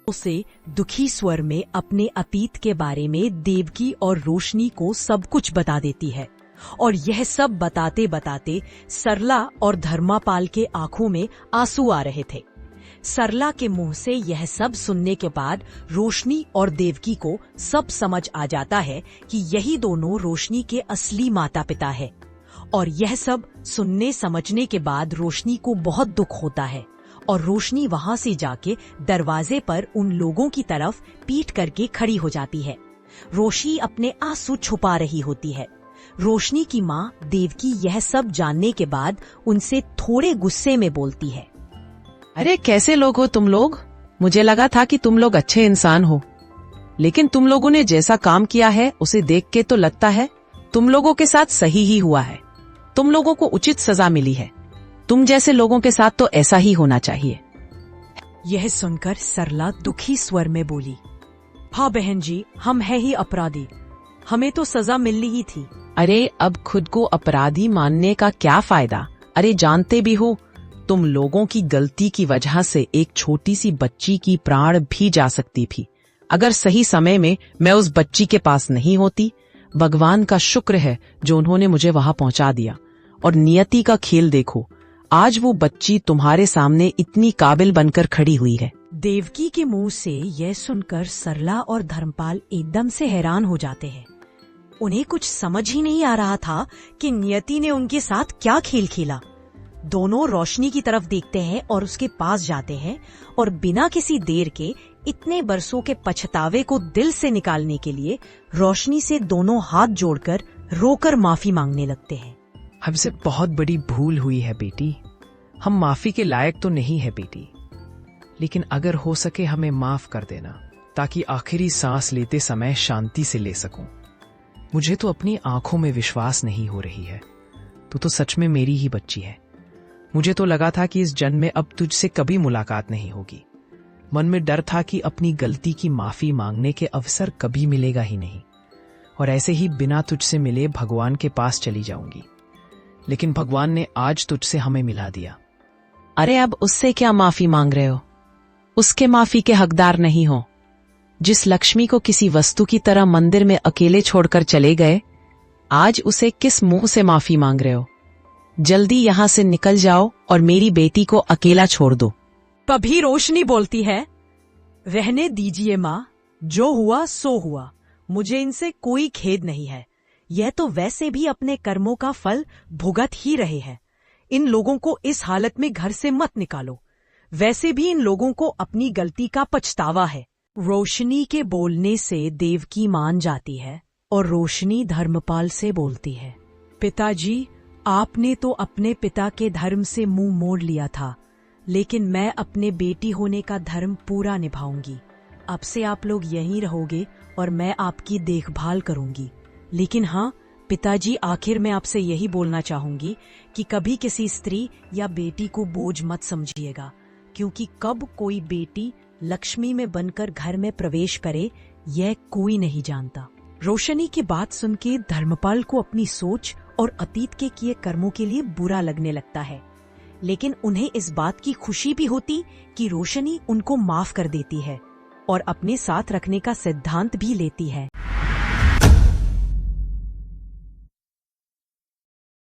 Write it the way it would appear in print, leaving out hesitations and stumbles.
उसे दुखी स्वर में अपने अतीत के बारे में देवकी और रोशनी को सब कुछ बता देती है। और यह सब बताते बताते सरला और धर्मापाल के आंखों में आंसू आ रहे थे। सरला के मुंह से यह सब सुनने के बाद रोशनी और देवकी को सब समझ आ जाता है कि यही दोनों रोशनी के असली माता पिता है। और यह सब सुनने समझने के बाद रोशनी को बहुत दुख होता है और रोशनी वहां से जाके दरवाजे पर उन लोगों की तरफ पीठ करके खड़ी हो जाती है। रोशनी अपने आंसू छुपा रही होती है। रोशनी की माँ देवकी यह सब जानने के बाद उनसे थोड़े गुस्से में बोलती है, अरे कैसे लोग हो तुम लोग? मुझे लगा था कि तुम लोग अच्छे इंसान हो, लेकिन तुम लोगों ने जैसा काम किया है उसे देख के तो लगता है तुम लोगों के साथ सही ही हुआ है। तुम लोगों को उचित सजा मिली है। तुम जैसे लोगों के साथ तो ऐसा ही होना चाहिए। यह सुनकर सरला दुखी स्वर में बोली, हाँ बहन जी, हम है ही अपराधी, हमें तो सजा मिलनी ही थी। अरे अब खुद को अपराधी मानने का क्या फायदा? अरे जानते भी हो तुम लोगों की गलती की वजह से एक छोटी सी बच्ची की प्राण भी जा सकती थी। अगर सही समय में मैं उस बच्ची के पास नहीं होती, भगवान का शुक्र है जो उन्होंने मुझे वहां पहुंचा दिया। और नियति का खेल देखो, आज वो बच्ची तुम्हारे सामने इतनी काबिल बनकर खड़ी हुई है। देवकी के मुंह से यह सुनकर सरला और धर्मपाल एकदम से हैरान हो जाते हैं। उन्हें कुछ समझ ही नहीं आ रहा था कि नियति ने उनके साथ क्या खेल खेला। दोनों रोशनी की तरफ देखते हैं और उसके पास जाते हैं और बिना किसी देर के इतने बरसों के पछतावे को दिल से निकालने के लिए रोशनी से दोनों हाथ जोड़कर रोकर माफी मांगने लगते हैं। हमसे बहुत बड़ी भूल हुई है बेटी, हम माफी के लायक तो नहीं है बेटी, लेकिन अगर हो सके हमें माफ कर देना ताकि आखिरी सांस लेते समय शांति से ले सकूं। मुझे तो अपनी आंखों में विश्वास नहीं हो रही है, तू तो सच में मेरी ही बच्ची है। मुझे तो लगा था कि इस जन्म में अब तुझसे कभी मुलाकात नहीं होगी। मन में डर था कि अपनी गलती की माफी मांगने के अवसर कभी मिलेगा ही नहीं और ऐसे ही बिना तुझसे मिले भगवान के पास चली जाऊंगी, लेकिन भगवान ने आज तुझसे हमें मिला दिया। अरे अब उससे क्या माफी मांग रहे हो? उसके माफी के हकदार नहीं हो। जिस लक्ष्मी को किसी वस्तु की तरह मंदिर में अकेले छोड़कर चले गए, आज उसे किस मुंह से माफी मांग रहे हो? जल्दी यहां से निकल जाओ और मेरी बेटी को अकेला छोड़ दो। तभी रोशनी बोलती है, रहने दीजिए माँ, जो हुआ सो हुआ, मुझे इनसे कोई खेद नहीं है। यह तो वैसे भी अपने कर्मों का फल भुगत ही रहे हैं। इन लोगों को इस हालत में घर से मत निकालो। वैसे भी इन लोगों को अपनी गलती का पछतावा है। रोशनी के बोलने से देवकी मान जाती है और रोशनी धर्मपाल से बोलती है, पिताजी, आपने तो अपने पिता के धर्म से मुंह मोड़ लिया था, लेकिन मैं अपने बेटी होने का धर्म पूरा निभाऊंगी। अब से आप लोग यहीं रहोगे और मैं आपकी देखभाल करूंगी। लेकिन हाँ पिताजी, आखिर मैं आपसे यही बोलना चाहूंगी कि कभी किसी स्त्री या बेटी को बोझ मत समझिएगा, क्योंकि कब कोई बेटी लक्ष्मी में बनकर घर में प्रवेश करे यह कोई नहीं जानता। रोशनी की बात सुन के धर्मपाल को अपनी सोच और अतीत के किए कर्मों के लिए बुरा लगने लगता है, लेकिन उन्हें इस बात की खुशी भी होती कि रोशनी उनको माफ कर देती है और अपने साथ रखने का सिद्धांत भी लेती है।